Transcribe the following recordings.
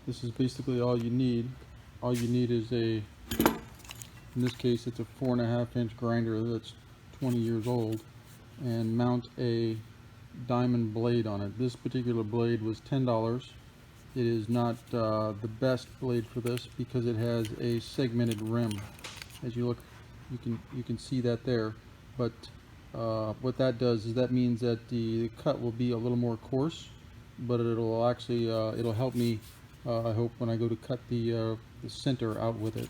This is basically all you need. All you need is in this case it's a 4.5-inch grinder that's 20 years old, and mount a diamond blade on it. This particular blade was $10. It is not the best blade for this because it has a segmented rim. As you look, you can see that there. But what that does is that means that the cut will be a little more coarse, but it'll actually it'll help me. I hope when I go to cut the center out with it.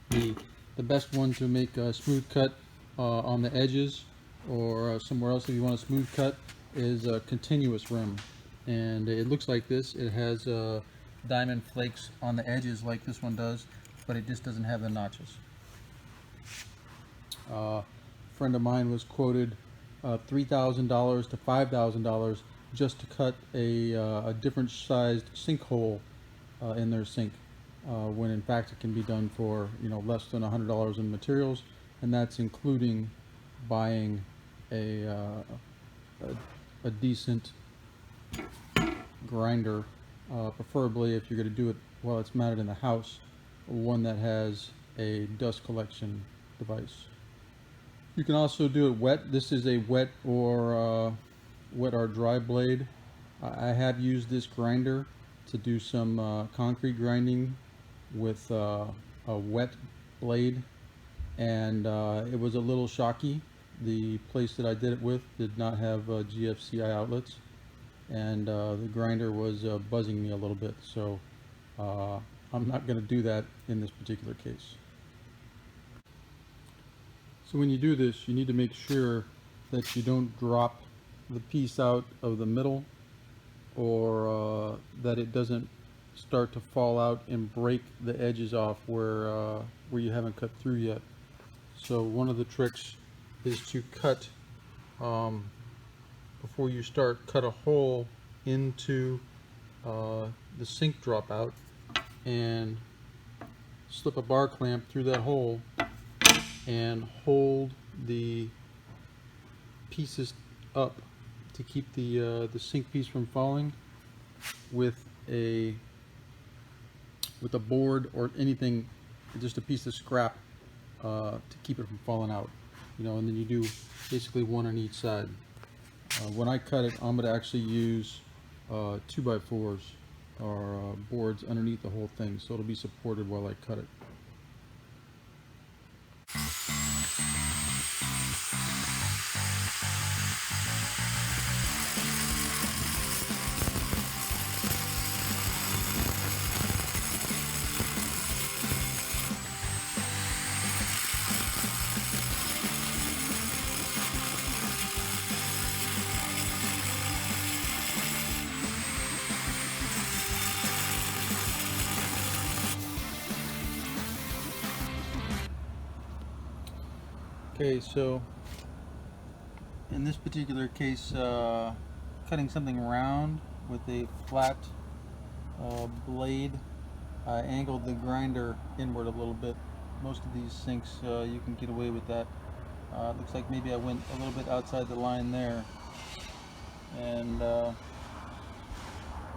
The best one to make a smooth cut on the edges or somewhere else if you want a smooth cut is a continuous rim, and it looks like this. It has diamond flakes on the edges like this one does, but it just doesn't have the notches. A friend of mine was quoted $3,000 to $5,000 just to cut a different sized sinkhole in their sink, when in fact it can be done for less than $100 in materials, and that's including buying a decent grinder, preferably if you're going to do it while it's mounted in the house, one that has a dust collection device. You can also do it wet. This is a wet or dry blade. I have used this grinder to do some concrete grinding with a wet blade, and it was a little shocky. The place that I did it with did not have GFCI outlets, and the grinder was buzzing me a little bit, so I'm not going to do that in this particular case. So when you do this, you need to make sure that you don't drop the piece out of the middle, or that it doesn't start to fall out and break the edges off where you haven't cut through yet. So one of the tricks is to cut, before you start, cut a hole into the sink dropout and slip a bar clamp through that hole and hold the pieces up to keep the sink piece from falling with a board or anything, just a piece of scrap to keep it from falling out. And then you do basically one on each side. When I cut it, I'm going to actually use 2x4s or boards underneath the whole thing, so it'll be supported while I cut it. Okay, so in this particular case, cutting something round with a flat blade, I angled the grinder inward a little bit. Most of these sinks, you can get away with that. It looks like maybe I went a little bit outside the line there, and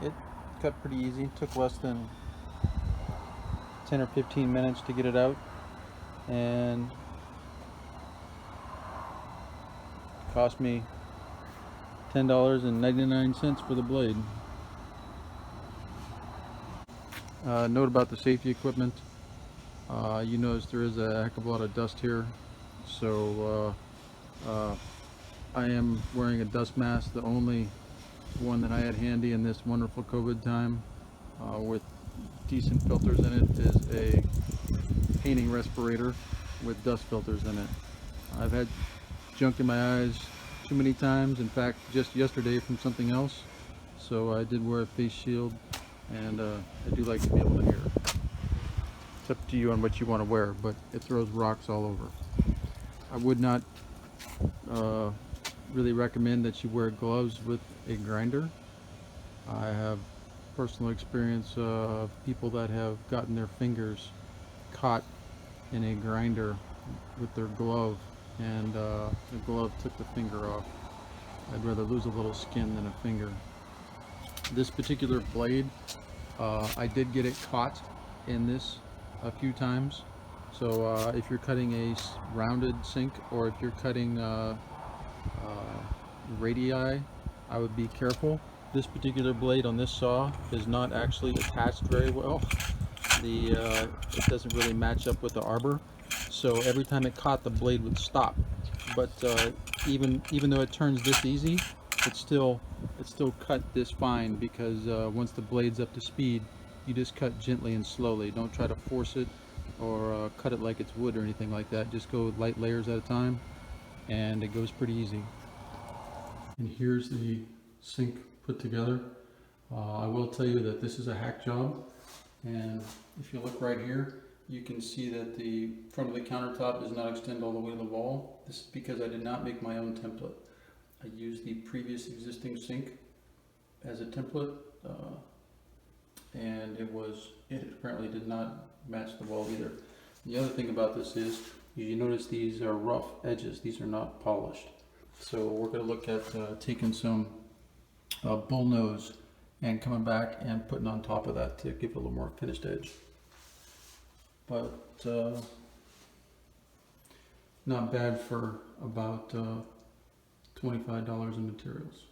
it cut pretty easy. It took less than 10 or 15 minutes to get it out, and cost me $10.99 for the blade. Note about the safety equipment. You notice there is a heck of a lot of dust here, so I am wearing a dust mask, the only one that I had handy in this wonderful COVID time, with decent filters in it. Is a painting respirator with dust filters in it. I've had junk in my eyes too many times, in fact just yesterday from something else, so I did wear a face shield, and I do like to be able to hear. It's up to you on what you want to wear, but it throws rocks all over. I would not really recommend that you wear gloves with a grinder. I have personal experience of people that have gotten their fingers caught in a grinder with their glove, and the glove took the finger off. I'd rather lose a little skin than a finger. This particular blade I did get it caught in this a few times. So if you're cutting a rounded sink, or if you're cutting radii, I would be careful. This particular blade on this saw is not actually attached very well. It doesn't really match up with the arbor, so every time it caught, the blade would stop. But even though it turns this easy, it's still cut this fine, because once the blade's up to speed, you just cut gently and slowly. Don't try to force it or cut it like it's wood or anything like that. Just go light layers at a time, and it goes pretty easy. And here's the sink put together. I will tell you that this is a hack job, and if you look right here, you can see that the front of the countertop does not extend all the way to the wall. This is because I did not make my own template. I used the previous existing sink as a template, and it apparently did not match the wall either. The other thing about this is, you notice these are rough edges. These are not polished. So we're going to look at taking some bullnose and coming back and putting on top of that to give it a little more finished edge. But not bad for about $25 in materials.